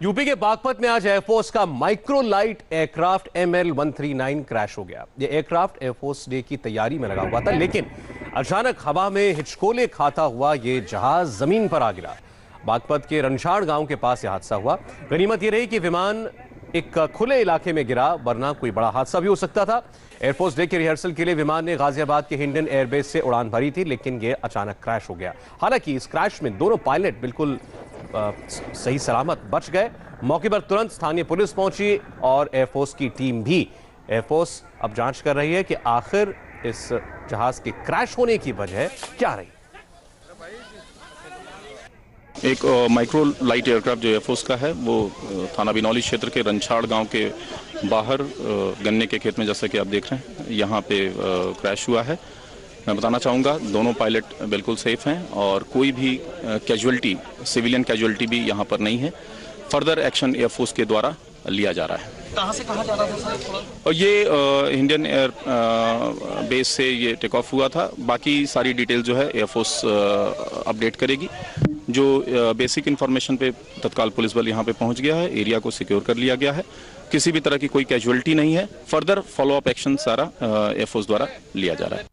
UP के बागपत में आज एयरफोर्स का माइक्रोलाइट एयरक्राफ्ट ML139 क्रैश हो गया। यह एयरक्राफ्ट एयरफोर्स डे की तैयारी में लगा हुआ था, लेकिन अचानक हवा में हिचकोले खाता हुआ यह जहाज जमीन पर आ गिरा। बागपत के रणछाड़ गांव के पास यह हादसा हुआ। गनीमत यह रही कि विमान एक खुले इलाके में गिरा, वरना कोई बड़ा हादसा भी हो सकता था। एयरफोर्स डे के रिहर्सल के लिए विमान ने गाजियाबाद के हिंडन एयरबेस से उड़ान भरी थी, लेकिन यह अचानक क्रैश हो गया। हालांकि इस क्रैश में दोनों पायलट बिल्कुल सही सलामत बच गए। मौके पर तुरंत स्थानीय पुलिस पहुंची और एयरफोर्स की टीम भी। एयरफोर्स अब जांच कर रही है कि आखिर इस जहाज के क्रैश होने की वजह क्या रही। एक माइक्रो लाइट एयरक्राफ्ट जो एयरफोर्स का है वो थाना बिनौली क्षेत्र के रणछाड़ गांव के बाहर गन्ने के खेत में, जैसा कि आप देख रहे हैं, यहाँ पे क्रैश हुआ है। मैं बताना चाहूँगा दोनों पायलट बिल्कुल सेफ हैं और कोई भी कैजुअलिटी, सिविलियन कैजुअलिटी भी यहाँ पर नहीं है। फर्दर एक्शन एयरफोर्स के द्वारा लिया जा रहा है। कहाँ से कहाँ जा रहा था सर? और ये इंडियन एयर बेस से ये टेक ऑफ हुआ था। बाकी सारी डिटेल जो है एयरफोर्स अपडेट करेगी। जो बेसिक इन्फॉर्मेशन पे तत्काल पुलिस बल यहाँ पे पहुँच गया है, एरिया को सिक्योर कर लिया गया है। किसी भी तरह की कोई कैजुअलिटी नहीं है। फर्दर फॉलो अप एक्शन सारा एयरफोर्स द्वारा लिया जा रहा है।